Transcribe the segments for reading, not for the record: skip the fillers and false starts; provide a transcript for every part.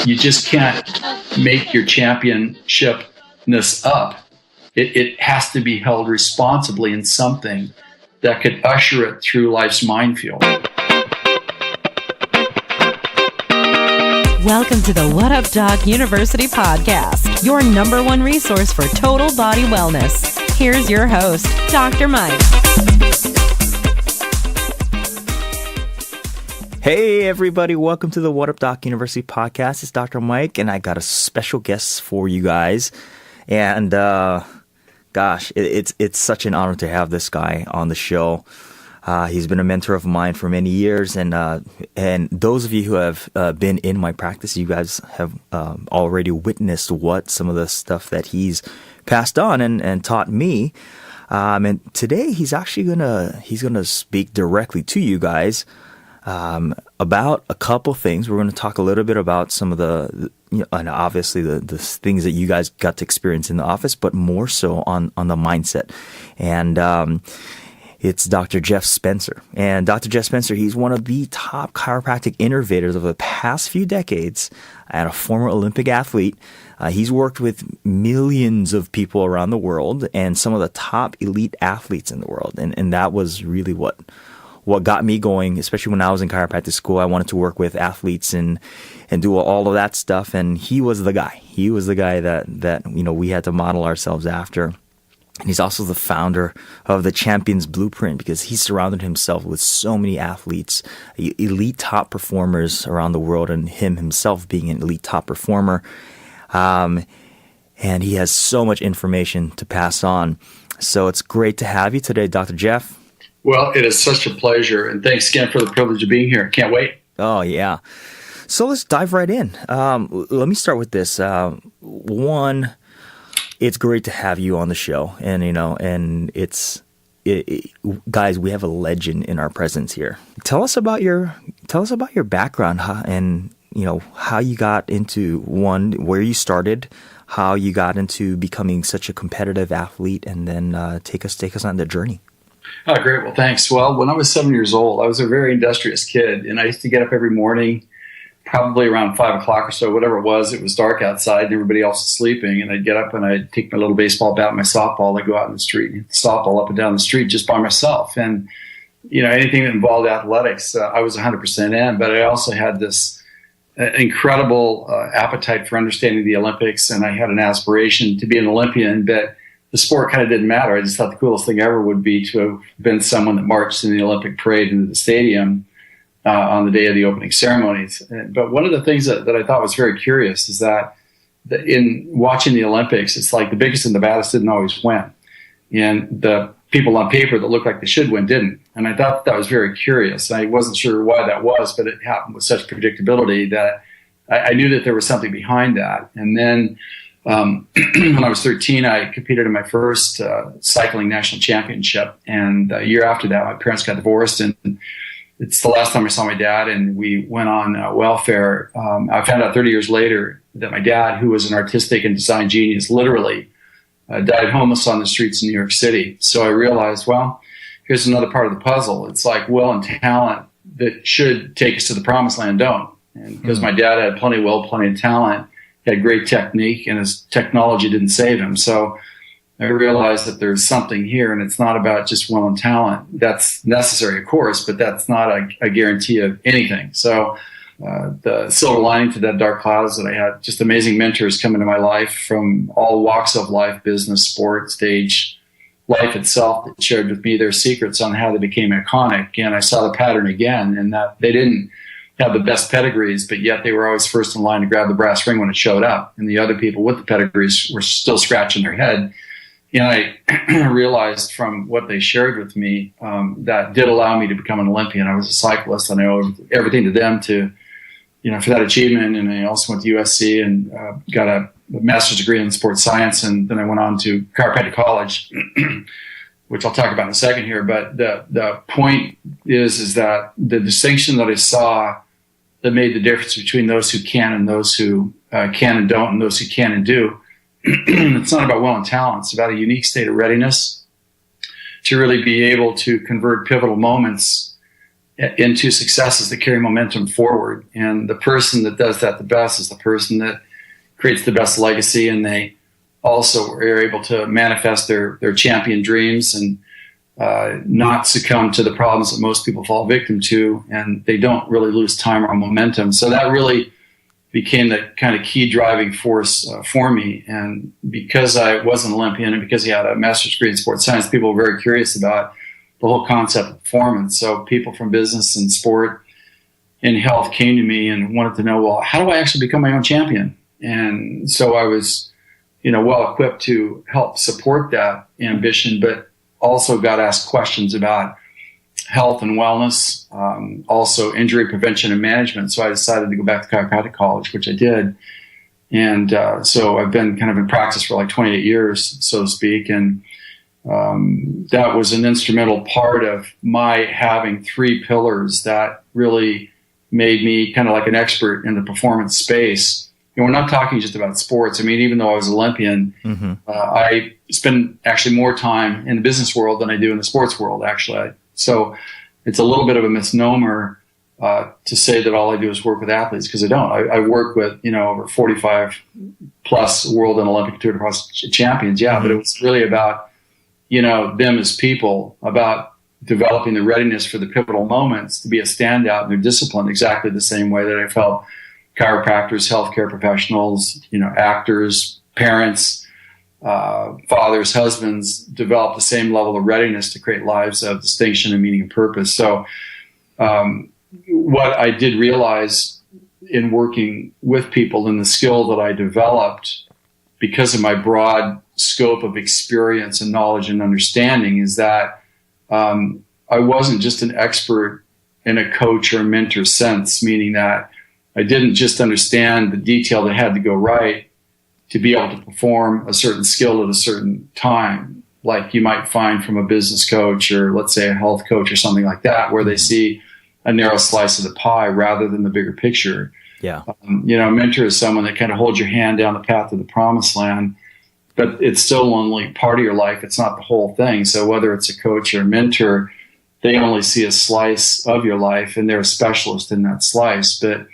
You just can't make your championshipness up. It has to be held responsibly in something that could usher it through life's minefield. Welcome to the What Up Doc University podcast, your number one resource for total body wellness. Here's your host, Dr. Mike. Hey everybody, welcome to the What Up Doc University podcast. It's Dr. Mike, and I got a special guest for you guys. And gosh, it's such an honor to have this guy on the show. He's been a mentor of mine for many years, and those of you who have been in my practice, you guys have already witnessed what some of the stuff that he's passed on and taught me. And today he's actually gonna speak directly to you guys about a couple things. We're going to talk a little bit about some of and obviously the things that you guys got to experience in the office, but more so on the mindset. And it's Dr. Jeff Spencer. And Dr. Jeff Spencer, he's one of the top chiropractic innovators of the past few decades and a former Olympic athlete. He's worked with millions of people around the world and some of the top elite athletes in the world. And that was really what got me going, especially when I was in chiropractic school. I wanted to work with athletes and do all of that stuff. And he was the guy. He was the guy that we had to model ourselves after. And he's also the founder of the Champions Blueprint, because he surrounded himself with so many athletes, elite top performers around the world, and him himself being an elite top performer. And he has so much information to pass on. So it's great to have you today, Dr. Jeff. Well, it is such a pleasure, and thanks again for the privilege of being here. Can't wait. Oh, yeah. So let's dive right in. Let me start with this. One, it's great to have you on the show, and guys, we have a legend in our presence here. Tell us about your background, and how you got into where you started, how you got into becoming such a competitive athlete, and then take us on the journey. Oh, great. Well, thanks. Well, when I was 7 years old, I was a very industrious kid, and I used to get up every morning, probably around 5 o'clock or so, whatever it was. It was dark outside and everybody else was sleeping, and I'd get up and I'd take my little baseball bat, my softball, I'd go out in the street and hit the softball up and down the street just by myself. And, anything that involved athletics, I was 100% in, but I also had this incredible appetite for understanding the Olympics, and I had an aspiration to be an Olympian, but the sport kind of didn't matter. I just thought the coolest thing ever would be to have been someone that marched in the Olympic parade into the stadium on the day of the opening ceremonies. But one of the things that I thought was very curious is that in watching the Olympics, it's like the biggest and the baddest didn't always win. And the people on paper that looked like they should win didn't. And I thought that was very curious. I wasn't sure why that was, but it happened with such predictability that I knew that there was something behind that. And then when I was 13, I competed in my first cycling national championship. And a year after that, my parents got divorced, and it's the last time I saw my dad, and we went on welfare. I found out 30 years later that my dad, who was an artistic and design genius, literally died homeless on the streets in New York City. So I realized, well, here's another part of the puzzle. It's like will and talent that should take us to the promised land don't. And because my dad had plenty of will, plenty of talent, he had great technique, and his technology didn't save him. So I realized that there's something here, and it's not about just will and talent. That's necessary, of course, but that's not a guarantee of anything. So the silver lining to that dark cloud is that I had just amazing mentors come into my life from all walks of life, business, sport, stage, life itself, that shared with me their secrets on how they became iconic. And I saw the pattern again, in that they didn't have the best pedigrees, but yet they were always first in line to grab the brass ring when it showed up. And the other people with the pedigrees were still scratching their head. And I realized from what they shared with me that did allow me to become an Olympian. I was a cyclist, and I owe everything to them for that achievement. And I also went to USC and got a master's degree in sports science. And then I went on to chiropractic college, which I'll talk about in a second here. But the point is that the distinction that I saw that made the difference between those who can and those who can and don't, and those who can and do, it's not about will and talent. It's about a unique state of readiness to really be able to convert pivotal moments into successes that carry momentum forward. And the person that does that the best is the person that creates the best legacy, and they also are able to manifest their champion dreams and not succumb to the problems that most people fall victim to, and they don't really lose time or momentum. So that really became the kind of key driving force for me. And because I was an Olympian and because he had a master's degree in sports science, people were very curious about the whole concept of performance. So people from business and sport and health came to me and wanted to know, well, how do I actually become my own champion? And so I was, well equipped to help support that ambition, but also got asked questions about health and wellness, also injury prevention and management. So I decided to go back to chiropractic college, which I did. And so I've been kind of in practice for like 28 years, so to speak. And that was an instrumental part of my having three pillars that really made me kind of like an expert in the performance space. And we're not talking just about sports. I mean, even though I was Olympian, I spend actually more time in the business world than I do in the sports world, actually. So it's a little bit of a misnomer to say that all I do is work with athletes, because I don't. I work with, over 45 plus world and Olympic Tour de France champions. Yeah, but it was really about, them as people, about developing the readiness for the pivotal moments to be a standout in their discipline, exactly the same way that I've helped chiropractors, healthcare professionals, actors, parents, fathers, husbands develop the same level of readiness to create lives of distinction and meaning and purpose. So what I did realize in working with people and the skill that I developed because of my broad scope of experience and knowledge and understanding is that I wasn't just an expert in a coach or mentor sense, meaning that I didn't just understand the detail that had to go right to be able to perform a certain skill at a certain time, like you might find from a business coach or let's say a health coach or something like that, where they see a narrow slice of the pie rather than the bigger picture. Yeah. A mentor is someone that kind of holds your hand down the path to the promised land, but it's still only part of your life. It's not the whole thing. So whether it's a coach or a mentor, they only see a slice of your life and they're a specialist in that slice. But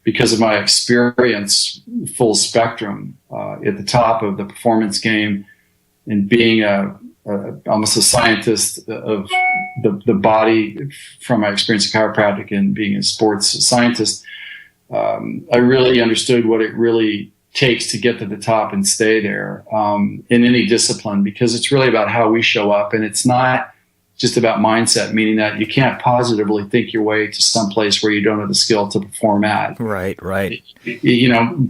because of my experience, full spectrum, at the top of the performance game and being almost a scientist of the body from my experience in chiropractic and being a sports scientist, I really understood what it really takes to get to the top and stay there in any discipline, because it's really about how we show up, and it's not just about mindset, meaning that you can't positively think your way to some place where you don't have the skill to perform at. Right. A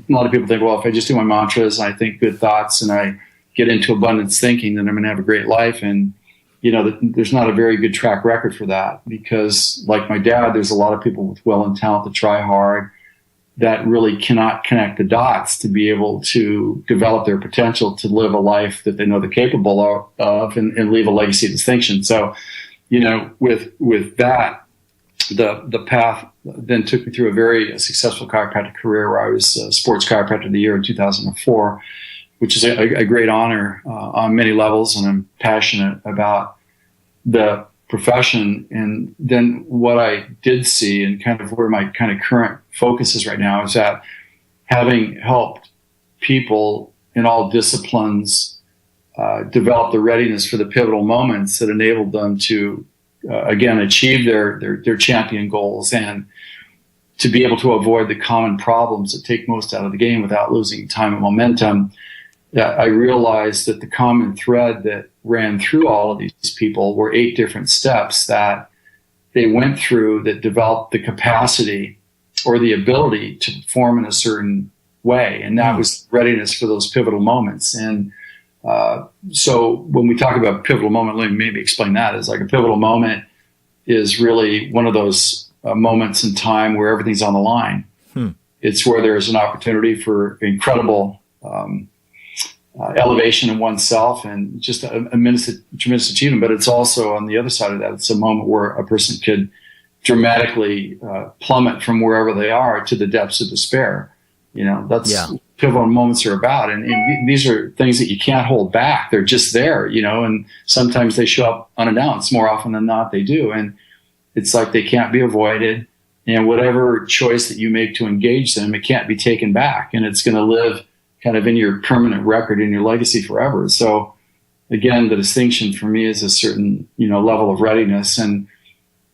lot of people think, well, if I just do my mantras and I think good thoughts and I get into abundance thinking, then I'm going to have a great life. And, there's not a very good track record for that, because like my dad, there's a lot of people with will and talent that try hard that really cannot connect the dots to be able to develop their potential to live a life that they know they're capable of and leave a legacy of distinction. So, with that, the path then took me through a very successful chiropractic career where I was Sports Chiropractor of the Year in 2004, which is a great honor on many levels, and I'm passionate about the profession. And then what I did see, and kind of where my kind of current focus is right now, is that having helped people in all disciplines develop the readiness for the pivotal moments that enabled them to again achieve their champion goals and to be able to avoid the common problems that take most out of the game without losing time and momentum. I realized that the common thread that ran through all of these people were 8 different steps that they went through that developed the capacity or the ability to perform in a certain way. And that was readiness for those pivotal moments. And so when we talk about pivotal moment, let me maybe explain that. It's like a pivotal moment is really one of those moments in time where everything's on the line. It's where there's an opportunity for incredible elevation in oneself and just a tremendous achievement. But it's also, on the other side of that, it's a moment where a person could dramatically plummet from wherever they are to the depths of despair. That's pivotal moments are about. And these are things that you can't hold back. They're just there, and sometimes they show up unannounced. More often than not, they do. And It's like they can't be avoided. And whatever choice that you make to engage them, it can't be taken back. And it's going to live kind of in your permanent record, in your legacy forever. So again, the distinction for me is a certain, level of readiness. And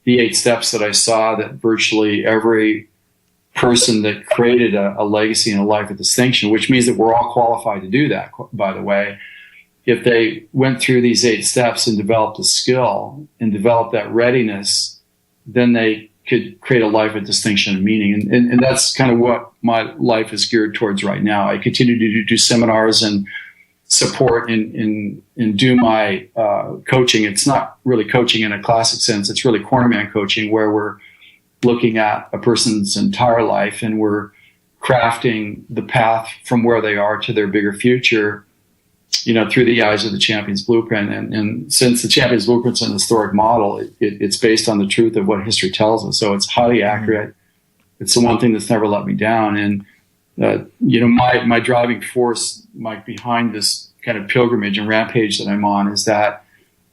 the 8 steps that I saw that virtually every person that created a legacy and a life of distinction, which means that we're all qualified to do that, by the way. If they went through these 8 steps and developed a skill and developed that readiness, then they could create a life of distinction and meaning. And that's kind of what my life is geared towards right now. I continue to do seminars and support and do my coaching. It's not really coaching in a classic sense. It's really cornerman coaching, where we're looking at a person's entire life and we're crafting the path from where they are to their bigger future, through the eyes of the Champion's Blueprint. And since the Champion's Blueprint's an historic model, it's based on the truth of what history tells us. So it's highly accurate. It's the one thing that's never let me down. And, my driving force, Mike, behind this kind of pilgrimage and rampage that I'm on is that,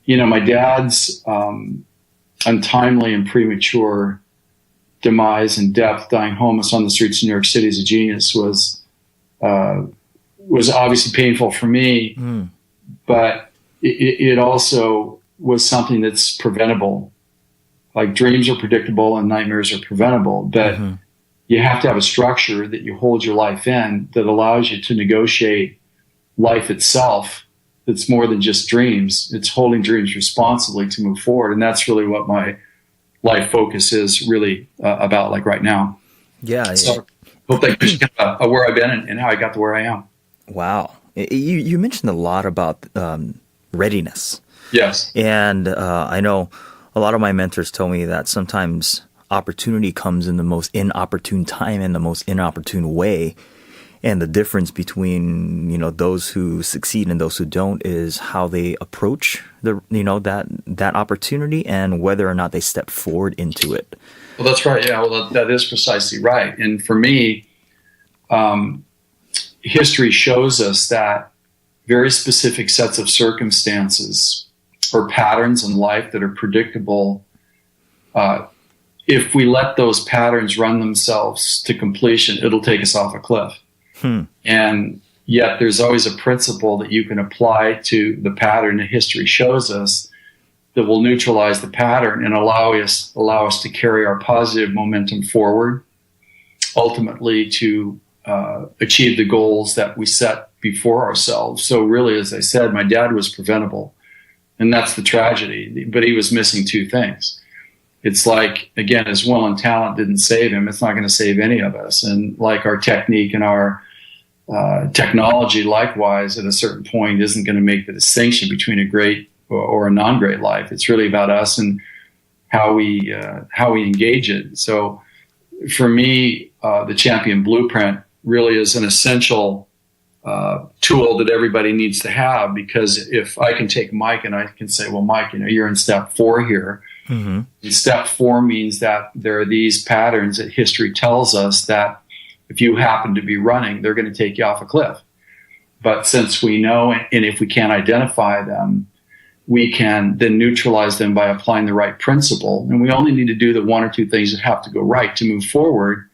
my dad's untimely and premature demise and death, dying homeless on the streets of New York City as a genius, was obviously painful for me, but it also was something that's preventable. Like, dreams are predictable and nightmares are preventable, but you have to have a structure that you hold your life in that allows you to negotiate life itself. It's more than just dreams. It's holding dreams responsibly to move forward. And that's really what my life focus is really about, like right now. Yeah. So hope that gives you where I've been and how I got to where I am. Wow. You mentioned a lot about readiness. Yes. And I know a lot of my mentors told me that sometimes opportunity comes in the most inopportune time and the most inopportune way. And the difference between, those who succeed and those who don't is how they approach that opportunity and whether or not they step forward into it. Well, that's right. Yeah, well, that is precisely right. And for me, history shows us that very specific sets of circumstances or patterns in life that are predictable, if we let those patterns run themselves to completion, it'll take us off a cliff. And yet there's always a principle that you can apply to the pattern that history shows us that will neutralize the pattern and allow us to carry our positive momentum forward, ultimately to achieve the goals that we set before ourselves. So really, as I said, my dad was preventable, and that's the tragedy, but he was missing 2 things. It's like, again, his will and talent didn't save him. It's not going to save any of us. And like our technique and our technology, likewise, at a certain point, isn't going to make the distinction between a great or a non-great life. It's really about us and how we engage it. So for me, the Champion Blueprint really is an essential tool that everybody needs to have, because if I can take Mike and I can say, well, Mike, you're in step 4 here. Step 4 means that there are these patterns that history tells us that if you happen to be running, they're going to take you off a cliff. But since we know, and if we can't identify them, we can then neutralize them by applying the right principle. And we only need to do the 1 or 2 things that have to go right to move forward.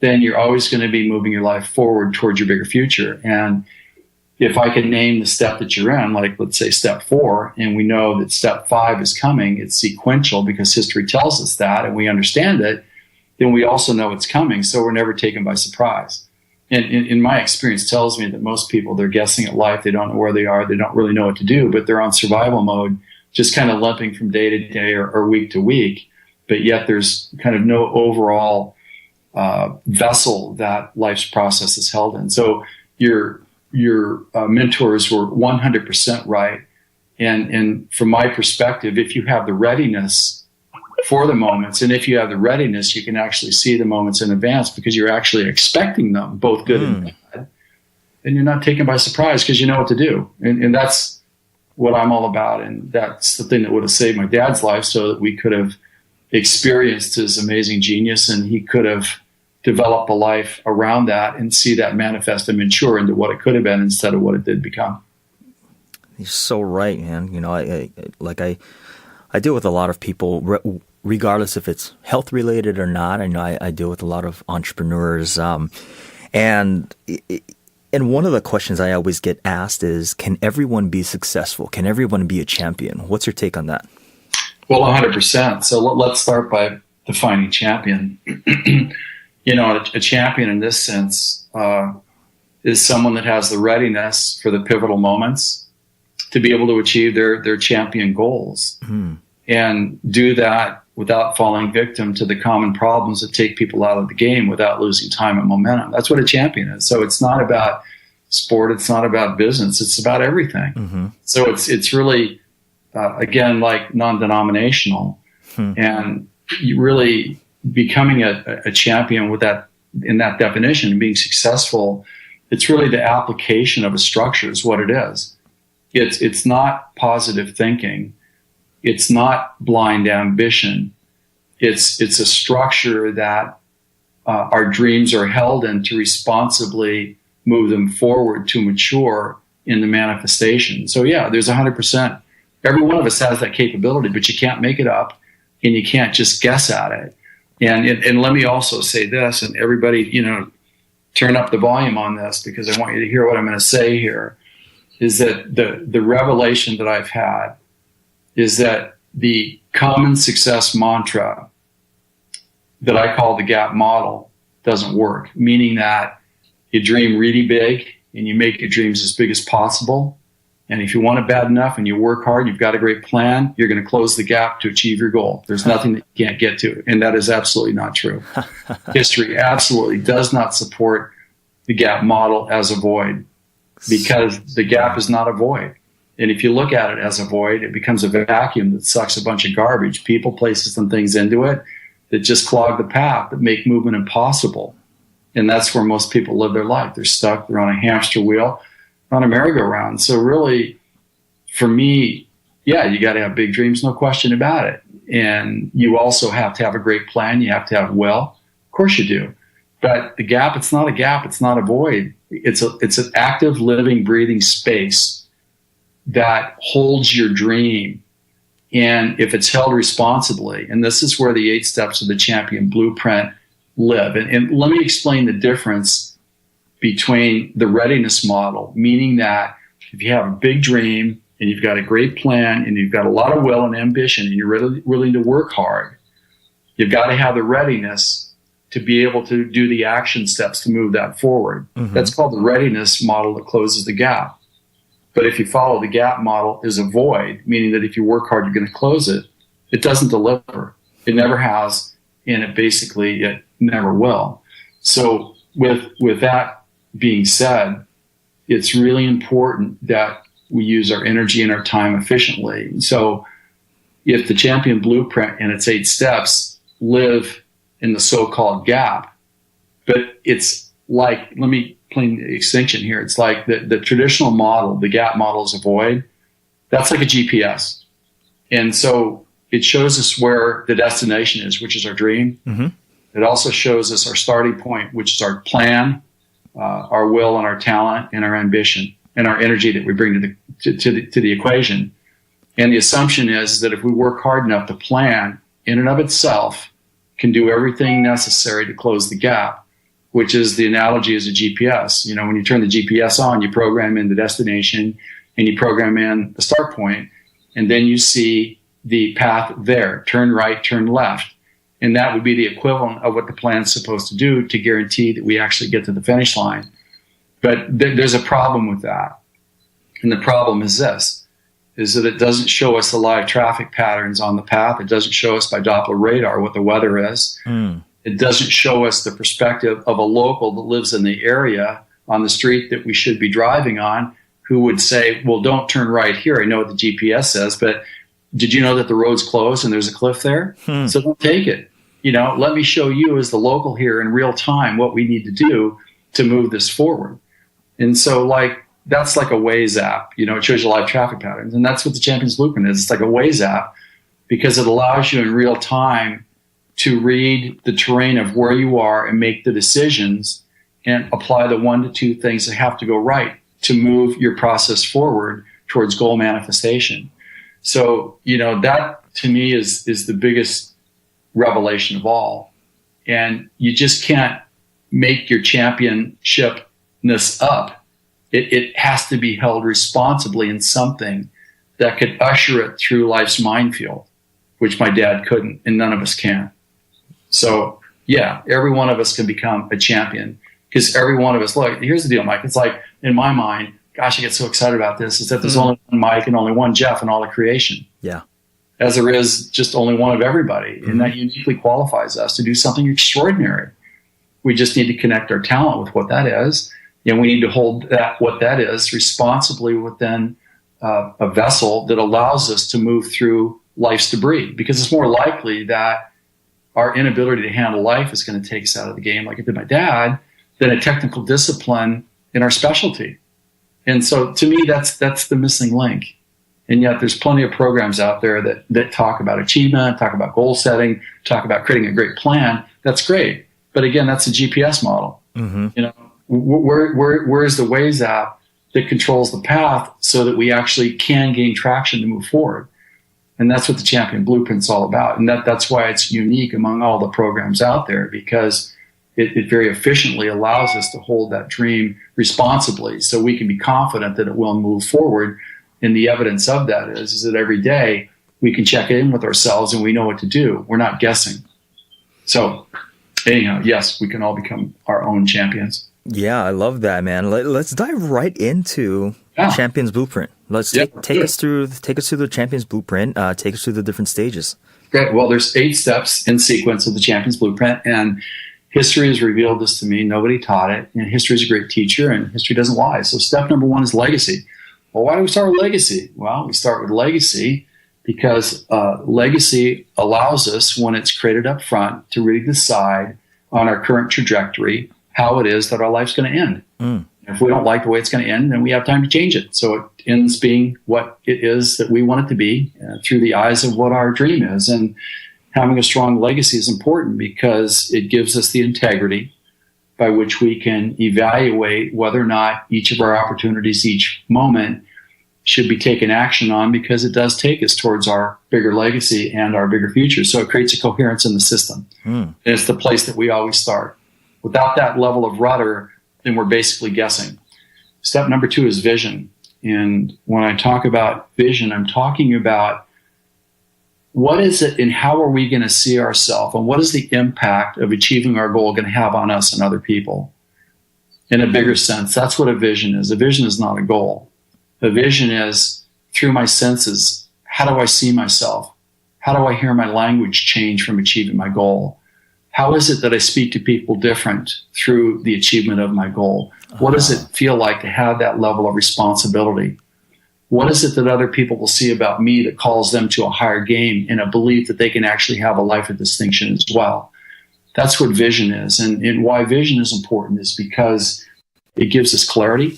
Then you're always going to be moving your life forward towards your bigger future. And if I can name the step that you're in, like let's say step 4, and we know that step 5 is coming, it's sequential because history tells us that, and we understand it, then we also know it's coming, so we're never taken by surprise. And in my experience tells me that most people, they're guessing at life, they don't know where they are, they don't really know what to do, but they're on survival mode, just kind of limping from day to day or week to week, but yet there's kind of no overall vessel that life's process is held in. So your mentors were 100% right. And from my perspective, if you have the readiness for the moments, and if you have the readiness, you can actually see the moments in advance because you're actually expecting them, both good and bad. And you're not taken by surprise because you know what to do. And that's what I'm all about. And that's the thing that would have saved my dad's life, so that we could have experienced his amazing genius and he could have developed a life around that and see that manifest and mature into what it could have been instead of what it did become. You're so right, man. I deal with a lot of people regardless if it's health related or not. I know I deal with a lot of entrepreneurs, and one of the questions I always get asked is, can everyone be successful? Can everyone be a champion? What's your take on that? Well, 100%. So let's start by defining champion. A champion in this sense is someone that has the readiness for the pivotal moments to be able to achieve their champion goals and do that without falling victim to the common problems that take people out of the game without losing time and momentum. That's what a champion is. So it's not about sport. It's not about business. It's about everything. So it's really, again, like non-denominational, and you really becoming a champion with that, in that definition, and being successful. It's really the application of a structure is what it is. It's not positive thinking. It's not blind ambition. It's a structure that our dreams are held in to responsibly move them forward to mature in the manifestation. So yeah, there's 100%. Every one of us has that capability, but you can't make it up and you can't just guess at it. And let me also say this, and everybody, turn up the volume on this because I want you to hear what I'm going to say here, is that the revelation that I've had is that the common success mantra that I call the gap model doesn't work, meaning that you dream really big and you make your dreams as big as possible. And if you want it bad enough and you work hard, you've got a great plan, you're going to close the gap to achieve your goal. There's nothing that you can't get to. And that is absolutely not true. History absolutely does not support the gap model as a void, because the gap is not a void. And if you look at it as a void, it becomes a vacuum that sucks a bunch of garbage, people, places, and things into it that just clog the path, that make movement impossible. And that's where most people live their life. They're stuck. They're on a hamster wheel, on a merry-go-round. So really, for me, yeah, you got to have big dreams, no question about it. And you also have to have a great plan. You have to have will. Of course you do. But the gap, it's not a gap. It's not a void. It's an active, living, breathing space that holds your dream. And if it's held responsibly, and this is where the 8 steps of the champion blueprint live. And let me explain the difference between the readiness model, meaning that if you have a big dream and you've got a great plan and you've got a lot of will and ambition and you're really willing to work hard, you've got to have the readiness to be able to do the action steps to move that forward. That's called the readiness model that closes the gap. But if you follow the gap model as a void, meaning that if you work hard, you're going to close it, it doesn't deliver. It never has, and it never will. So with that being said, it's really important that we use our energy and our time efficiently. So if the champion blueprint and its 8 steps live in the so-called gap, but it's like, let me plain the extinction here. It's like the traditional model, the gap model is a void. That's like a GPS. And so it shows us where the destination is, which is our dream. It also shows us our starting point, which is our plan, our will and our talent and our ambition and our energy that we bring to the equation. And the assumption is that if we work hard enough, the plan in and of itself can do everything necessary to close the gap, which is the analogy as a GPS. When you turn the GPS on, you program in the destination and you program in the start point, and then you see the path there, turn right, turn left. And that would be the equivalent of what the plan's supposed to do to guarantee that we actually get to the finish line. But there's a problem with that. And the problem is this, is that it doesn't show us the live traffic patterns on the path. It doesn't show us by Doppler radar what the weather is. It doesn't show us the perspective of a local that lives in the area on the street that we should be driving on, who would say, well, don't turn right here. I know what the GPS says, but did you know that the road's closed and there's a cliff there? So don't take it. Let me show you as the local here in real time what we need to do to move this forward. And so that's like a Waze app. It shows you live traffic patterns. And that's what the Champion's Blueprint is. It's like a Waze app because it allows you in real time to read the terrain of where you are and make the decisions and apply the 1 to 2 things that have to go right to move your process forward towards goal manifestation. So, that to me is the biggest revelation of all. And you just can't make your championshipness up. It has to be held responsibly in something that could usher it through life's minefield, which my dad couldn't, and none of us can. So, yeah, every one of us can become a champion, because every one of us, look, here's the deal, Mike. It's like, in my mind, gosh, I get so excited about this, is that there's only one Mike and only one Jeff in all of creation. Yeah. As there is just only one of everybody. And that uniquely qualifies us to do something extraordinary. We just need to connect our talent with what that is. And we need to hold what that is responsibly within a vessel that allows us to move through life's debris. Because it's more likely that our inability to handle life is going to take us out of the game, like it did my dad, than a technical discipline in our specialty. And so to me, that's the missing link. And yet there's plenty of programs out there that talk about achievement, talk about goal setting, talk about creating a great plan. That's great. But again, that's a GPS model. You know, where's the Waze app that controls the path so that we actually can gain traction to move forward? And that's what the Champion Blueprint's all about. And that's why it's unique among all the programs out there, because it very efficiently allows us to hold that dream responsibly so we can be confident that it will move forward. And the evidence of that is that every day we can check in with ourselves and we know what to do. We're not guessing. So anyhow, yes, we can all become our own champions. Yeah, I love that, man. Let's dive right into Champion's Blueprint. Let's take us through the Champion's Blueprint. Take us through the different stages. Great. Well, there's 8 steps in sequence of the Champion's Blueprint, and history has revealed this to me. Nobody taught it, and history is a great teacher, and history doesn't lie. So step number 1 is legacy. Well, why do we start with legacy? Well, we start with legacy because legacy allows us, when it's created up front, to really decide on our current trajectory how it is that our life's going to end. If we don't like the way it's going to end, then we have time to change it. So it ends being what it is that we want it to be through the eyes of what our dream is. And having a strong legacy is important because it gives us the integrity by which we can evaluate whether or not each of our opportunities, each moment, should be taken action on, because it does take us towards our bigger legacy and our bigger future. So it creates a coherence in the system. And it's the place that we always start. Without that level of rudder, then we're basically guessing. Step number 2 is vision. And when I talk about vision, I'm talking about what is it and how are we going to see ourselves, and what is the impact of achieving our goal going to have on us and other people? In a bigger sense, that's what a vision is. A vision is not a goal. A vision is, through my senses, how do I see myself? How do I hear my language change from achieving my goal? How is it that I speak to people different through the achievement of my goal? What does it feel like to have that level of responsibility? What is it that other people will see about me that calls them to a higher game in a belief that they can actually have a life of distinction as well? That's what vision is. And why vision is important is because it gives us clarity.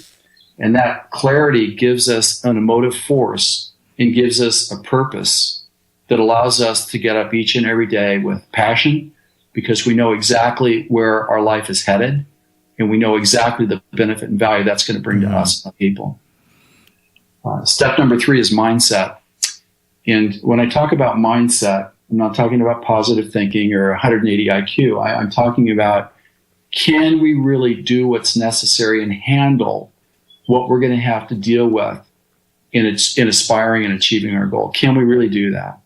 And that clarity gives us an emotive force and gives us a purpose that allows us to get up each and every day with passion, because we know exactly where our life is headed, and we know exactly the benefit and value that's going to bring to us and people. Step number 3 is mindset. And when I talk about mindset, I'm not talking about positive thinking or 180 IQ. I'm talking about, can we really do what's necessary and handle what we're going to have to deal with in aspiring and achieving our goal? Can we really do that?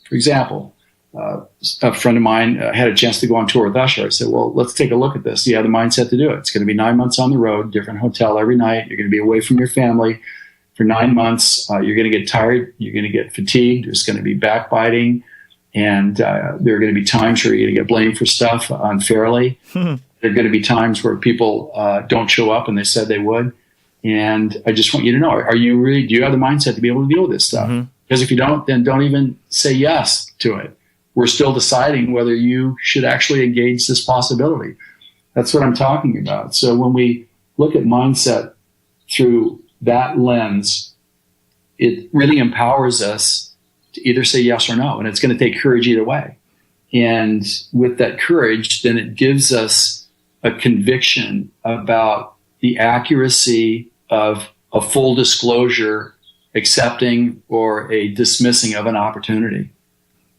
For example, a friend of mine had a chance to go on tour with Usher. I said, well, let's take a look at this. You have the mindset to do it. It's going to be 9 months on the road, different hotel every night. You're going to be away from your family for 9 months. You're going to get tired. You're going to get fatigued. There's going to be backbiting. And there are going to be times where you're going to get blamed for stuff unfairly. There are going to be times where people don't show up and they said they would. And I just want you to know, do you have the mindset to be able to deal with this stuff? Because if you don't, then don't even say yes to it. We're still deciding whether you should actually engage this possibility. That's what I'm talking about. So when we look at mindset through that lens, it really empowers us to either say yes or no. And it's going to take courage either way. And with that courage, then it gives us a conviction about the accuracy of a full disclosure, accepting or a dismissing of an opportunity.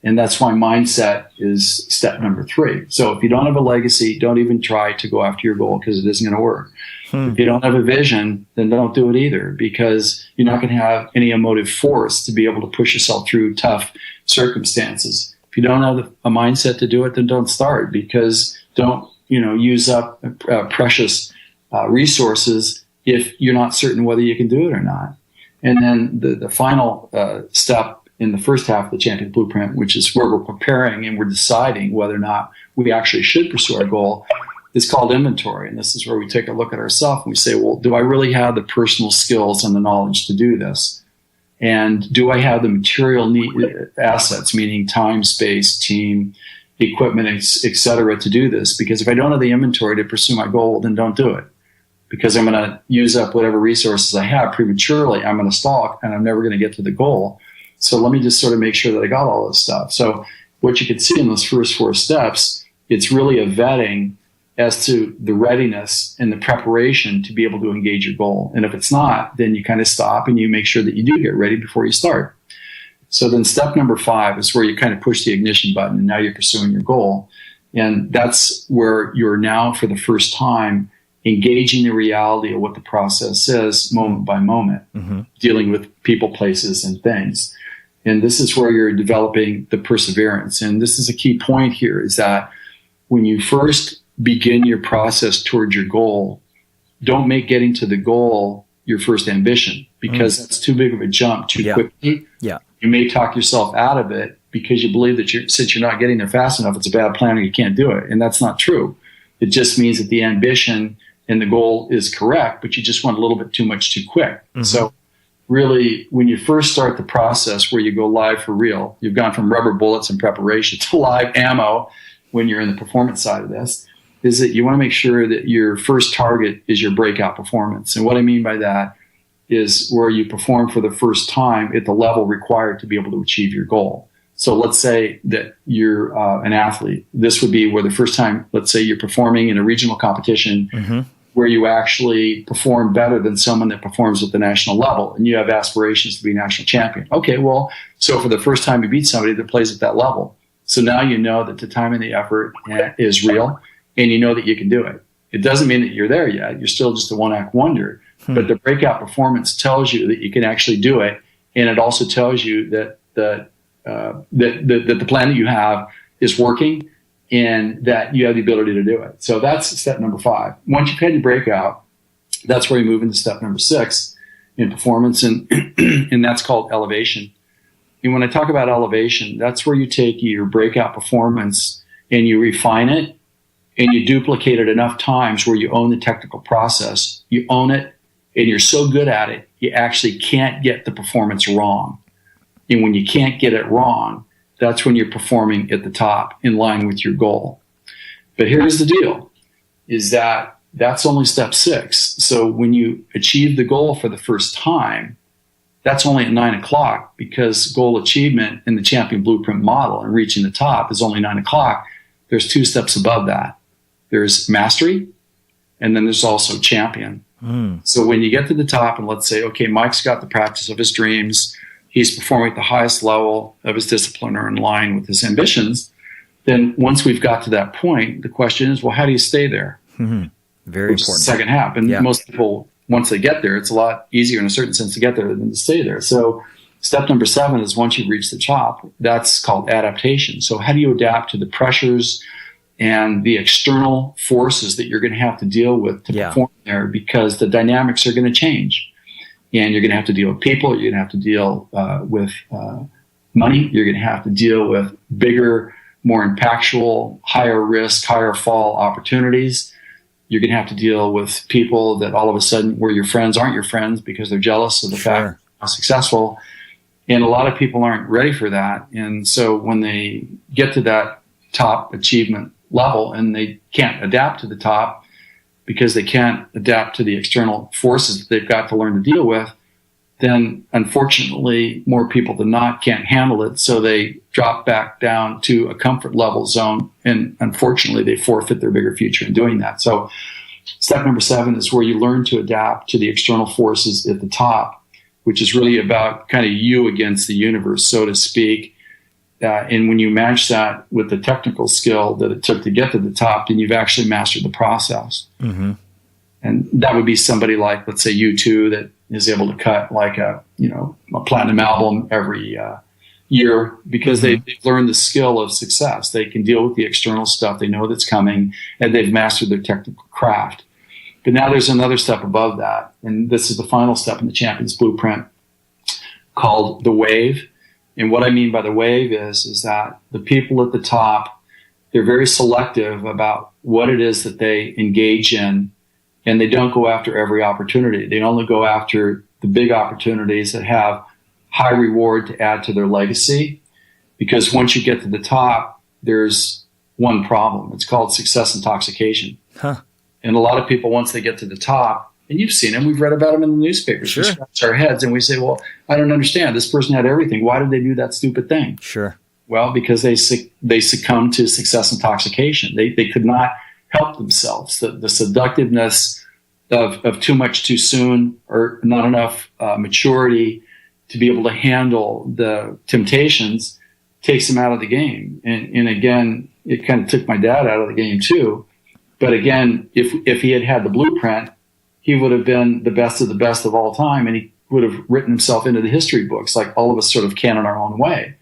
And that's why mindset is step number 3. So if you don't have a legacy, don't even try to go after your goal because it isn't going to work. If you don't have a vision, then don't do it either because you're not going to have any emotive force to be able to push yourself through tough circumstances. If you don't have a mindset to do it, then don't start because don't, use up precious resources if you're not certain whether you can do it or not. And then the final step in the first half of the Champion Blueprint, which is where we're preparing and we're deciding whether or not we actually should pursue our goal, is called inventory. And this is where we take a look at ourselves and we say, well, do I really have the personal skills and the knowledge to do this? And do I have the material assets, meaning time, space, team, equipment, et cetera, to do this? Because if I don't have the inventory to pursue my goal, then don't do it. Because I'm going to use up whatever resources I have prematurely. I'm going to stall and I'm never going to get to the goal. So let me just sort of make sure that I got all this stuff. So what you can see in those first 4 steps, it's really a vetting as to the readiness and the preparation to be able to engage your goal. And if it's not, then you kind of stop and you make sure that you do get ready before you start. So then step number 5 is where you kind of push the ignition button and now you're pursuing your goal. And that's where you're now for the first time engaging the reality of what the process is moment by moment, dealing with people, places, and things. And this is where you're developing the perseverance. And this is a key point here is that when you first begin your process towards your goal, don't make getting to the goal your first ambition because that's too big of a jump too quickly. Yeah. You may talk yourself out of it because you believe that since you're not getting there fast enough, it's a bad plan and you can't do it. And that's not true. It just means that the ambition and the goal is correct, but you just went a little bit too much too quick. So really, when you first start the process where you go live for real, you've gone from rubber bullets in preparation to live ammo when you're in the performance side of this, is that you want to make sure that your first target is your breakout performance. And what I mean by that is where you perform for the first time at the level required to be able to achieve your goal. So let's say that you're an athlete. This would be where the first time, let's say you're performing in a regional competition where you actually perform better than someone that performs at the national level and you have aspirations to be national champion. Okay, well, so for the first time you beat somebody that plays at that level. So now you know that the time and the effort is real and you know that you can do it. It doesn't mean that you're there yet. You're still just a one-act wonder. But the breakout performance tells you that you can actually do it. And it also tells you that the plan that you have is working and that you have the ability to do it. So that's step number 5. Once you've had your breakout, that's where you move into step number 6 in performance. And, and that's called elevation. And when I talk about elevation, that's where you take your breakout performance and you refine it and you duplicate it enough times where you own the technical process. You own it and you're so good at it, you actually can't get the performance wrong. And when you can't get it wrong, that's when you're performing at the top in line with your goal. But here's the deal, is that that's only step 6. So when you achieve the goal for the first time, that's only at 9 o'clock because goal achievement in the Champion Blueprint model and reaching the top is only 9 o'clock. There's 2 steps above that. There's mastery, and then there's also champion. So when you get to the top and let's say, okay, Mike's got the practice of his dreams, he's performing at the highest level of his discipline or in line with his ambitions, then once we've got to that point, the question is, well, how do you stay there? Very important. Second half. And most people, once they get there, it's a lot easier in a certain sense to get there than to stay there. So step number 7 is once you've reached the top, that's called adaptation. So how do you adapt to the pressures and the external forces that you're going to have to deal with to perform there, because the dynamics are going to change. And you're going to have to deal with people. You're going to have to deal with money. You're going to have to deal with bigger, more impactful, higher risk, higher fall opportunities. You're going to have to deal with people that all of a sudden where your friends aren't your friends because they're jealous of the fact that you're successful. And a lot of people aren't ready for that. And so when they get to that top achievement level and they can't adapt to the top because they can't adapt to the external forces that they've got to learn to deal with, then unfortunately more people than not can't handle it. So they drop back down to a comfort level zone. And unfortunately they forfeit their bigger future in doing that. So step number 7 is where you learn to adapt to the external forces at the top, which is really about kind of you against the universe, so to speak. And when you match that with the technical skill that it took to get to the top, then you've actually mastered the process. Mm-hmm. And that would be somebody like, let's say, U2, that is able to cut like a platinum album every year because they've learned the skill of success. They can deal with the external stuff. They know that's coming, and they've mastered their technical craft. But now there's another step above that, and this is the final step in the Champion's Blueprint, called the wave. And what I mean by the wave is that the people at the top, they're very selective about what it is that they engage in, and they don't go after every opportunity. They only go after the big opportunities that have high reward to add to their legacy. Because once you get to the top, there's one problem. It's called success intoxication. Huh. And a lot of people, once they get to the top, and you've seen them, we've read about them in the newspapers. Sure. We scratch our heads and we say, well, I don't understand. This person had everything. Why did they do that stupid thing? Sure. Well, because they succumbed to success intoxication. They could not help themselves. The seductiveness of too much too soon, or not enough maturity to be able to handle the temptations, takes them out of the game. And again, it kind of took my dad out of the game too. But again, if he had the blueprint, he would have been the best of all time, and he would have written himself into the history books like all of us sort of can in our own way.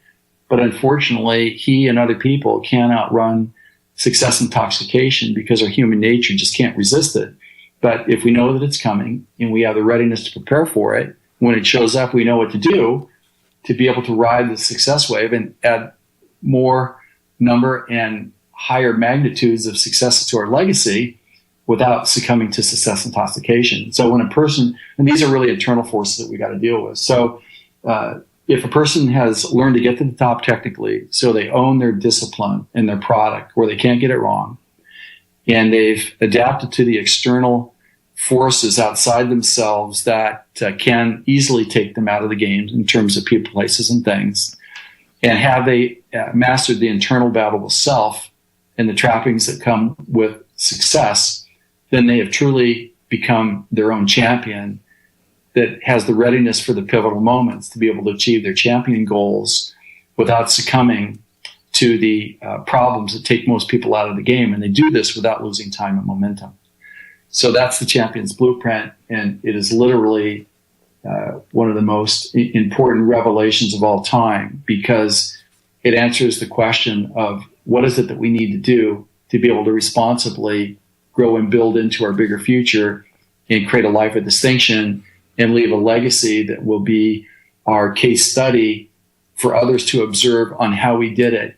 But unfortunately, he and other people can't outrun success intoxication because our human nature just can't resist it. But if we know that it's coming and we have the readiness to prepare for it, when it shows up, we know what to do to be able to ride the success wave and add more number and higher magnitudes of successes to our legacy without succumbing to success intoxication. So when a person, and these are really internal forces that we got to deal with. So if a person has learned to get to the top technically, so they own their discipline and their product where they can't get it wrong, and they've adapted to the external forces outside themselves that can easily take them out of the game in terms of people, places, and things, and have they mastered the internal battle with self and the trappings that come with success, then they have truly become their own champion that has the readiness for the pivotal moments to be able to achieve their champion goals without succumbing to the problems that take most people out of the game. And they do this without losing time and momentum. So that's the Champion's Blueprint, and it is literally one of the most important revelations of all time, because it answers the question of what is it that we need to do to be able to responsibly grow and build into our bigger future and create a life of distinction and leave a legacy that will be our case study for others to observe on how we did it,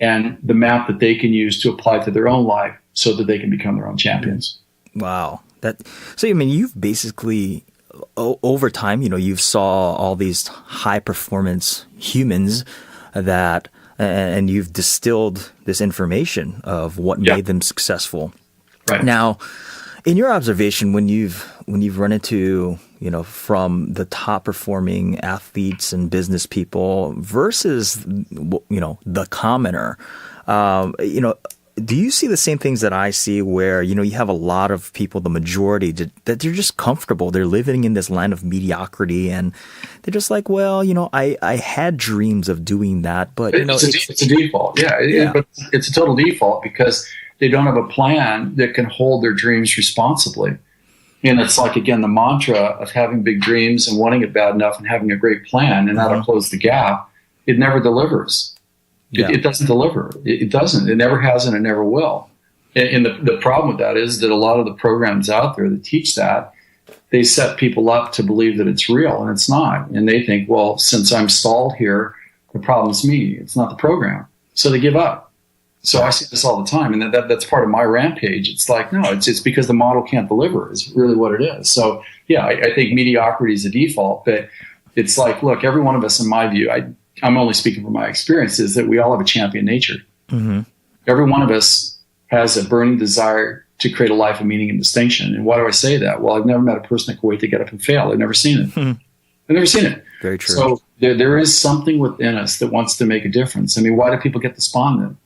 and the map that they can use to apply to their own life so that they can become their own champions. Wow. So, I mean, you've basically, over time, you've saw all these high performance humans and you've distilled this information of what made them successful. Right. Now, in your observation, when you've run into, from the top performing athletes and business people versus, the commoner, do you see the same things that I see where, you have a lot of people, the majority, that they're just comfortable. They're living in this land of mediocrity, and they're just like, well, I had dreams of doing that, but, it's a default. Yeah. But it's a total default because they don't have a plan that can hold their dreams responsibly. And it's like, again, the mantra of having big dreams and wanting it bad enough and having a great plan and that'll close the gap. It never delivers. It doesn't deliver. It doesn't. It never has and it never will. And the problem with that is that a lot of the programs out there that teach that, they set people up to believe that it's real, and it's not. And they think, well, since I'm stalled here, the problem's me. It's not the program. So they give up. So I see this all the time, and that's part of my rampage. It's like, no, it's because the model can't deliver is really what it is. So, yeah, I think mediocrity is the default, but it's like, look, every one of us, in my view, I'm only speaking from my experience, is that we all have a champion nature. Mm-hmm. Every one of us has a burning desire to create a life of meaning and distinction. And why do I say that? Well, I've never met a person that can wait to get up and fail. I've never seen it. I've never seen it. Very true. So there is something within us that wants to make a difference. I mean, why do people get despondent?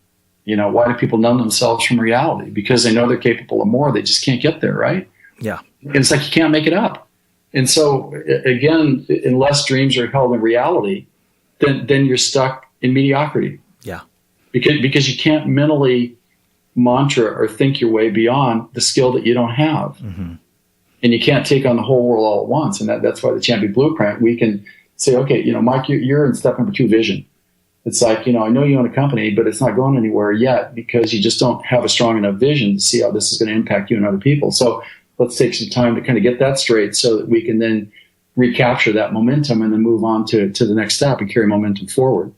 Why do people numb themselves from reality? Because they know they're capable of more. They just can't get there, right? Yeah. And it's like you can't make it up. And so, again, unless dreams are held in reality, then you're stuck in mediocrity. because you can't mentally mantra or think your way beyond the skill that you don't have. Mm-hmm. And you can't take on the whole world all at once. And that's why the Champion Blueprint, we can say, okay, Mike, you're in step number 2, vision. It's like, I know you own a company, but it's not going anywhere yet because you just don't have a strong enough vision to see how this is going to impact you and other people. So let's take some time to kind of get that straight so that we can then recapture that momentum and then move on to the next step and carry momentum forward.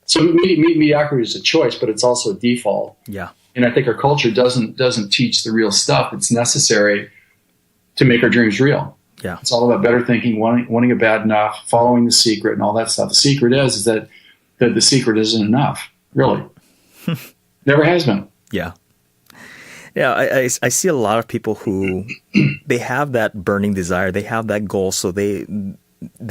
So mediocrity is a choice, but it's also a default. Yeah. And I think our culture doesn't teach the real stuff that's necessary to make our dreams real. Yeah. It's all about better thinking, wanting it bad enough, following the secret and all that stuff. The secret is that the secret isn't enough, really. Never has been. Yeah. Yeah, I see a lot of people who they have that burning desire, they have that goal, so they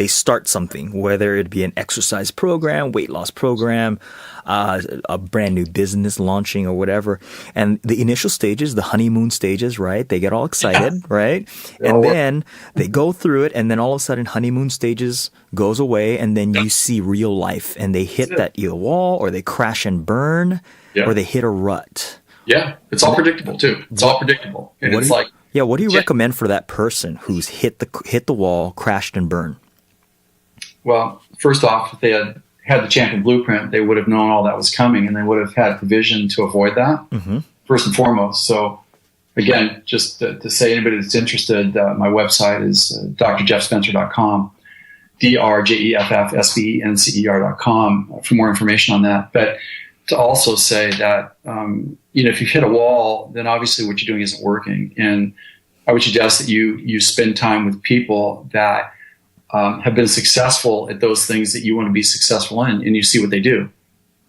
start something, whether it be an exercise program, weight loss program, a brand new business launching or whatever. And the initial stages, the honeymoon stages, right? They get all excited, right? And then they go through it, and then all of a sudden honeymoon stages goes away, and then you see real life, and they hit that either wall, or they crash and burn, or they hit a rut. Yeah, it's all predictable too. It's all predictable. And it's like, what do you recommend for that person who's hit the wall, crashed and burned? Well, first off, if they had the Champion Blueprint, they would have known all that was coming, and they would have had the vision to avoid that, first and foremost. So, again, just to say anybody that's interested, my website is drjeffspencer.com, drjeffspencer.com for more information on that. But to also say that, if you hit a wall, then obviously what you're doing isn't working. And I would suggest that you spend time with people that have been successful at those things that you want to be successful in, and you see what they do.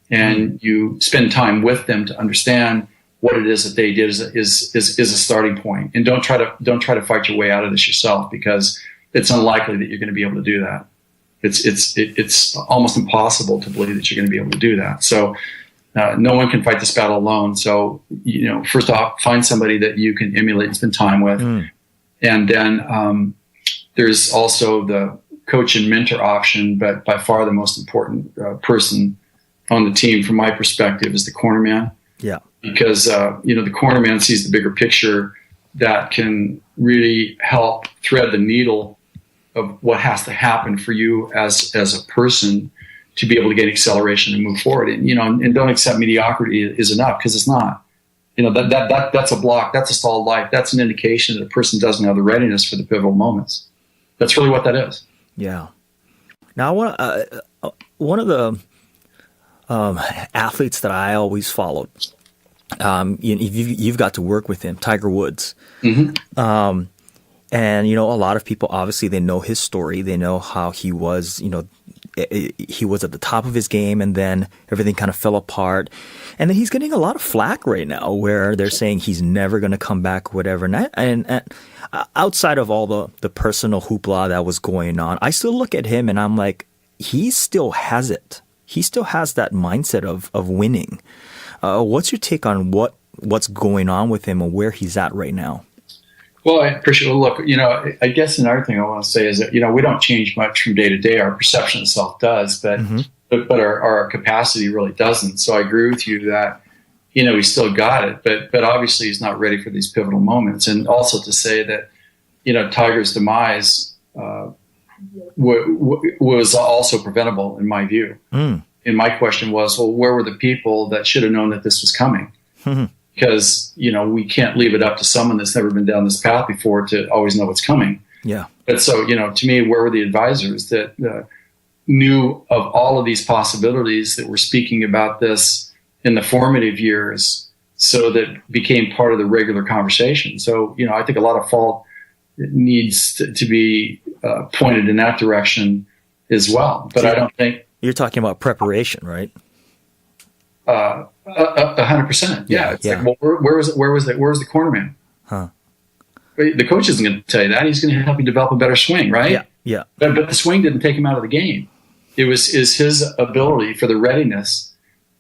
And you spend time with them to understand what it is that they did is a starting point. And don't try to fight your way out of this yourself, because it's unlikely that you're going to be able to do that. It's almost impossible to believe that you're going to be able to do that. So no one can fight this battle alone. So, first off, find somebody that you can emulate and spend time with. And then there's also the coach and mentor option, but by far the most important person on the team, from my perspective, is the corner man. Yeah. Because, the corner man sees the bigger picture that can really help thread the needle of what has to happen for you as a person to be able to get acceleration and move forward. And, and don't accept mediocrity is enough, because it's not. That's a block. That's a stalled life. That's an indication that a person doesn't have the readiness for the pivotal moments. That's really what that is. Yeah. Now, one of the athletes that I always followed, you've got to work with him, Tiger Woods. Mm-hmm. And, a lot of people, obviously, they know his story. They know how he was, he was at the top of his game, and then everything kind of fell apart. And then he's getting a lot of flack right now, where they're saying he's never going to come back, whatever. And outside of all the personal hoopla that was going on, I still look at him and I'm like, he still has it. He still has that mindset of winning. What's your take on what's going on with him and where he's at right now? Well, I appreciate it. Look, I guess another thing I want to say is that, we don't change much from day to day. Our perception of self does, but our capacity really doesn't. So I agree with you that, he still got it, but obviously he's not ready for these pivotal moments. And also to say that, Tiger's demise was also preventable, in my view. And my question was, well, where were the people that should have known that this was coming? Because, we can't leave it up to someone that's never been down this path before to always know what's coming. Yeah. But so, to me, where were the advisors that knew of all of these possibilities, that were speaking about this in the formative years, so that it became part of the regular conversation? So, I think a lot of fault needs to be pointed in that direction as well. But I don't think... You're talking about preparation, right? 100%. Yeah. It's like, well, where was the corner man? Huh. The coach isn't going to tell you that. He's going to help you develop a better swing, right? Yeah. Yeah. But the swing didn't take him out of the game. It was his ability for the readiness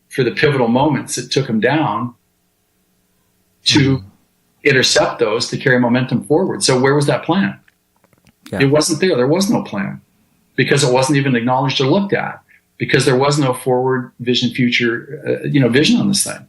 for the pivotal moments that took him down to intercept those to carry momentum forward. So where was that plan? Yeah. It wasn't there. There was no plan, because it wasn't even acknowledged or looked at, because there was no forward vision, future, vision on this thing.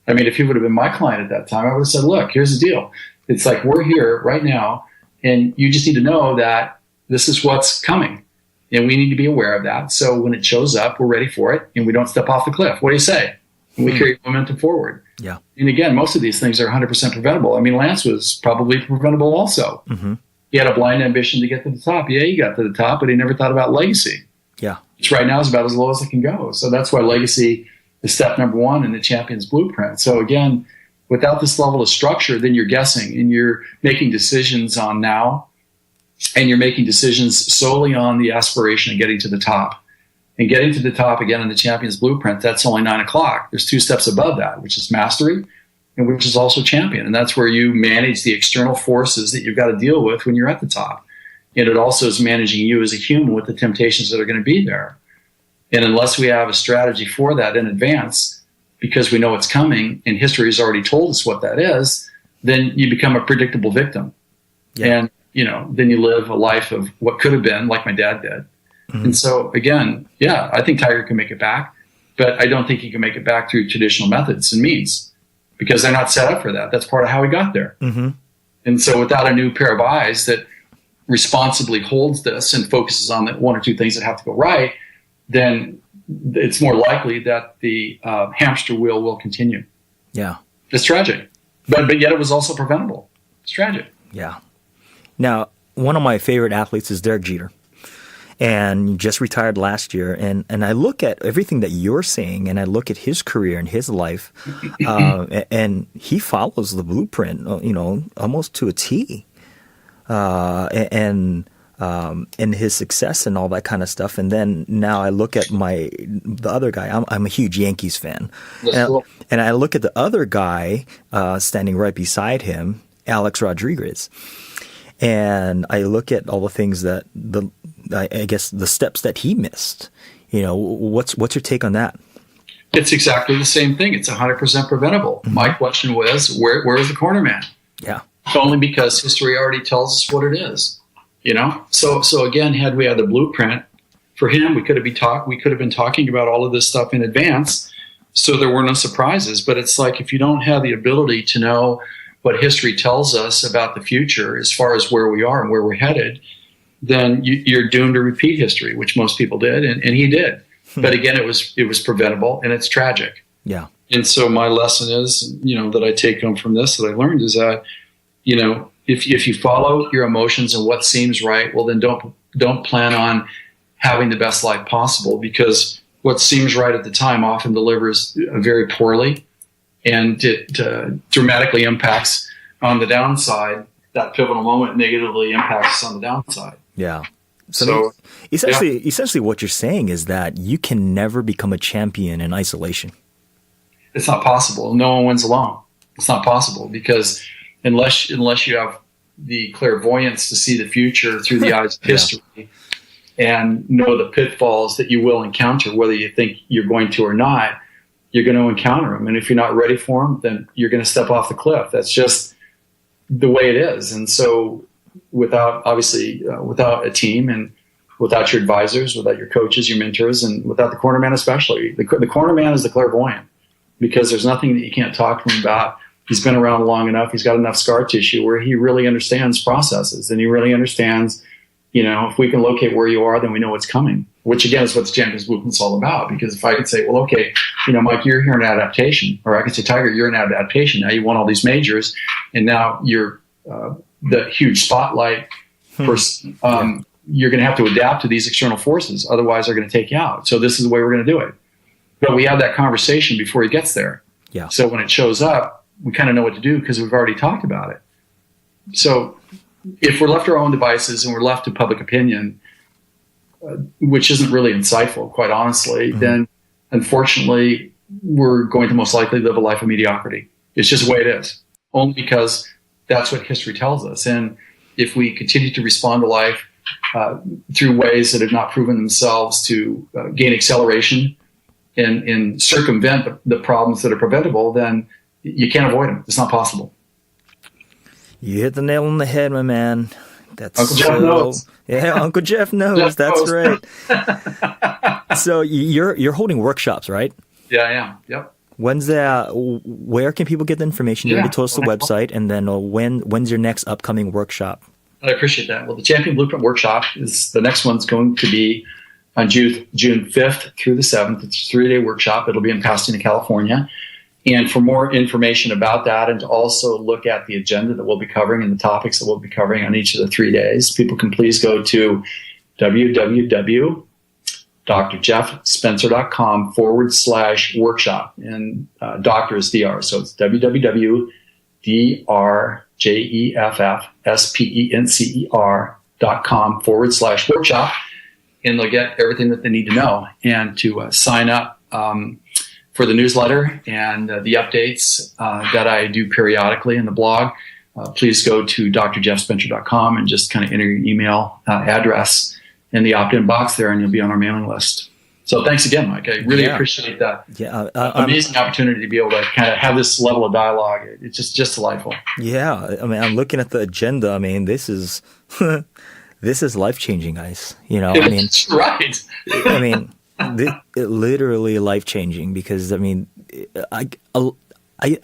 I mean, if he would have been my client at that time, I would have said, look, here's the deal. It's like, we're here right now, and you just need to know that this is what's coming, and we need to be aware of that. So when it shows up, we're ready for it, and we don't step off the cliff. What do you say? And we carry momentum forward. Yeah. And again, most of these things are 100% preventable. I mean, Lance was probably preventable also. Mm-hmm. He had a blind ambition to get to the top. Yeah, he got to the top, but he never thought about legacy. Yeah. Which right now is about as low as it can go. So that's why legacy is step number one in the champion's blueprint. So again, without this level of structure, then you're guessing, and you're making decisions on now, and you're making decisions solely on the aspiration of getting to the top. And getting to the top, again, in the champion's blueprint, that's only 9 o'clock. There's 2 steps above that, which is mastery, and which is also champion. And that's where you manage the external forces that you've got to deal with when you're at the top. And it also is managing you as a human with the temptations that are going to be there. And unless we have a strategy for that in advance, because we know it's coming and history has already told us what that is, then you become a predictable victim. Yeah. And, then you live a life of what could have been, like my dad did. Mm-hmm. And so, again, yeah, I think Tiger can make it back, but I don't think he can make it back through traditional methods and means, because they're not set up for that. That's part of how he got there. Mm-hmm. And so without a new pair of eyes that responsibly holds this and focuses on the 1 or 2 things that have to go right, then it's more likely that the hamster wheel will continue. Yeah. It's tragic. But yet it was also preventable. It's tragic. Yeah. Now, one of my favorite athletes is Derek Jeter. And he just retired last year. And I look at everything that you're saying, and I look at his career and his life, and he follows the blueprint, almost to a T. And his success and all that kind of stuff. And then now I look at the other guy. I'm a huge Yankees fan. And I look at the other guy standing right beside him, Alex Rodriguez. And I look at all the things that I guess the steps that he missed. What's your take on that? It's exactly the same thing. It's 100% preventable. Mm-hmm. My question was, where is the corner man? Yeah. Only because history already tells us what it is. So again, had we had the blueprint for him, we could have been talking about all of this stuff in advance, so there were no surprises. But it's like, if you don't have the ability to know what history tells us about the future as far as where we are and where we're headed, then you're doomed to repeat history, which most people did, and he did. But again, it was preventable, and it's tragic. Yeah. And so my lesson is, that I take home from this, that I learned, is that, if you follow your emotions and what seems right, well, then don't plan on having the best life possible, because what seems right at the time often delivers very poorly, and it dramatically impacts on the downside. That pivotal moment negatively impacts us on the downside. Yeah. So essentially what you're saying is that you can never become a champion in isolation. It's not possible. No one wins alone. It's not possible, because unless you have the clairvoyance to see the future through the eyes of history and know the pitfalls that you will encounter, whether you think you're going to or not, you're going to encounter them. And if you're not ready for them, then you're going to step off the cliff. That's just the way it is. And so without a team, and without your advisors, without your coaches, your mentors, and without the corner man especially, the corner man is the clairvoyant, because there's nothing that you can't talk to him about. He's been around long enough. He's got enough scar tissue where he really understands processes, and he really understands, if we can locate where you are, then we know what's coming, which again is what the Champions Blueprint's all about. Because if I could say, well, okay, Mike, you're here in adaptation, or I could say, Tiger, you're in adaptation. Now you won all these majors, and now you're the huge spotlight person. You're going to have to adapt to these external forces. Otherwise, they're going to take you out. So this is the way we're going to do it. But we have that conversation before he gets there. Yeah. So when it shows up, we kind of know what to do because we've already talked about it. So if we're left to our own devices and we're left to public opinion, which isn't really insightful, quite honestly, then unfortunately we're going to most likely live a life of mediocrity. It's just the way it is, only because that's what history tells us. And if we continue to respond to life through ways that have not proven themselves to gain acceleration and circumvent the problems that are preventable, then you can't avoid them. It's not possible. You hit the nail on the head, my man. That's Uncle Jeff knows. Yeah, Uncle Jeff knows. Jeff That's knows. right. So you're holding workshops, right? Yeah, I am. Yep. When's that? Where can people get the information? You already told us the website, and then when's your next upcoming workshop? I appreciate that. Well, the Champion Blueprint Workshop is the next one's going to be on June 5th through the 7th. It's a 3-day workshop. It'll be in Pasadena, California. And for more information about that and to also look at the agenda that we'll be covering and the topics that we'll be covering on each of the 3 days, people can please go to www.drjeffspencer.com/workshop. And doctor is DR. So it's www.drjeffspencer.com/workshop. And they'll get everything that they need to know. And to sign up for the newsletter and the updates that I do periodically in the blog, please go to drjeffspencer.com and just kind of enter your email address in the opt-in box there, and you'll be on our mailing list. So thanks again, Mike. I really appreciate that. Yeah, amazing opportunity to be able to kind of have this level of dialogue. It's just delightful. Yeah, I mean, I'm looking at the agenda. I mean, this is this is life-changing, guys. You know, I mean, that's right. I mean, it literally life-changing because I mean, I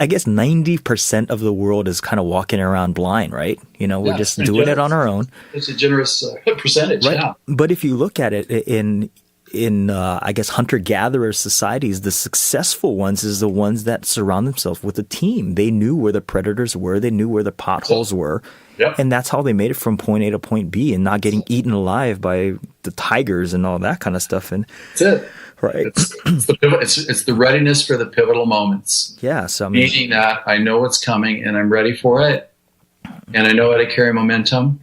guess 90% of the world is kind of walking around blind, right? You know, we're just doing it on our own. It's a generous percentage, right? Yeah. But if you look at it in I guess hunter-gatherer societies, the successful ones is the ones that surround themselves with a team. They knew where the predators were. They knew where the potholes were. Yep. And that's how they made it from point A to point B and not getting eaten alive by the tigers and all that kind of stuff. And that's it. Right. It's the readiness for the pivotal moments. Yeah. So I mean, meaning that I know what's coming and I'm ready for it. And I know how to carry momentum.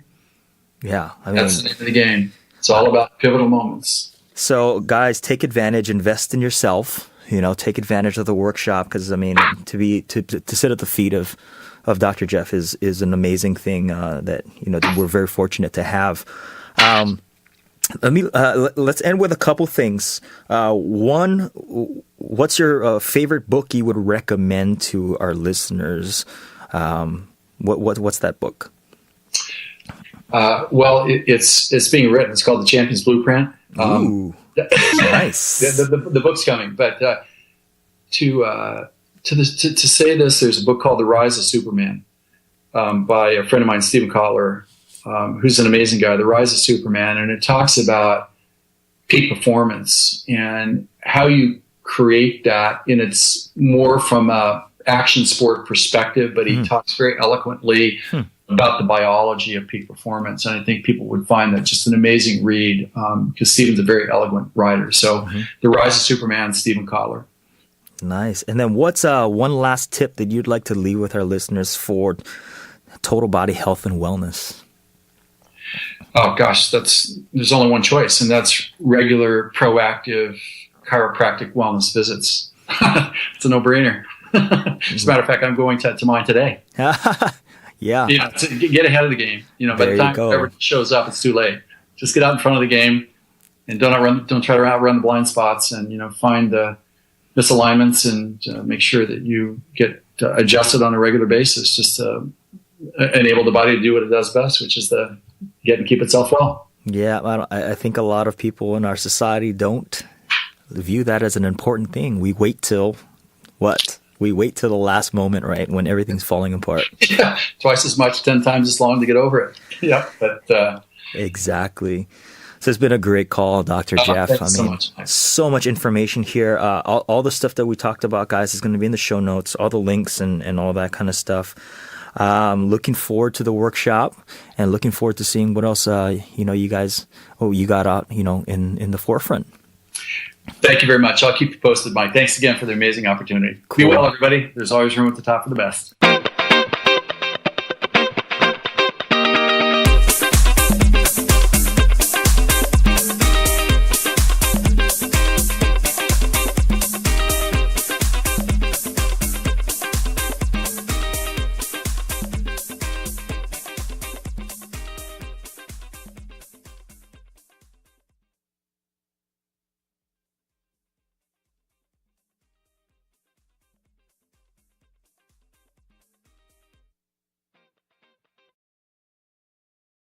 Yeah. I mean, that's the name of the game. It's all about pivotal moments. So guys, take advantage, invest in yourself, you know, take advantage of the workshop. Cause I mean, to sit at the feet of Dr. Jeff is an amazing thing, that, you know, that we're very fortunate to have. Let's end with a couple things. One, what's your favorite book you would recommend to our listeners? What's that book? Well, it's being written. It's called The Champion's Blueprint. Ooh, nice. The book's coming, but to say this, there's a book called The Rise of Superman by a friend of mine, Stephen Kotler, who's an amazing guy. The Rise of Superman, and it talks about peak performance and how you create that. And it's more from a action sport perspective, but he talks very eloquently about the biology of peak performance. And I think people would find that just an amazing read because Stephen's a very eloquent writer. So The Rise of Superman, Stephen Kotler. Nice. And then what's one last tip that you'd like to leave with our listeners for total body health and wellness? Oh gosh, there's only one choice, and that's regular, proactive chiropractic wellness visits. It's a no-brainer. As a matter of fact, I'm going to mine today. Yeah. To get ahead of the game. You know, by the time whoever shows up, it's too late. Just get out in front of the game, and don't try to outrun the blind spots, and find the misalignments and make sure that you get adjusted on a regular basis, just to enable the body to do what it does best, which is get and keep itself well. Yeah, I think a lot of people in our society don't view that as an important thing. We wait till what? We wait till the last moment, right, when everything's falling apart. Yeah, twice as much, 10 times as long to get over it. Yeah, but exactly. So it's been a great call, Dr. Jeff. I mean, so much information here. All the stuff that we talked about, guys, is going to be in the show notes, all the links and all that kind of stuff. Looking forward to the workshop and looking forward to seeing what else, you guys, you got out, in the forefront. Thank you very much. I'll keep you posted, Mike. Thanks again for the amazing opportunity. Cool. Be well, everybody. There's always room at the top for the best.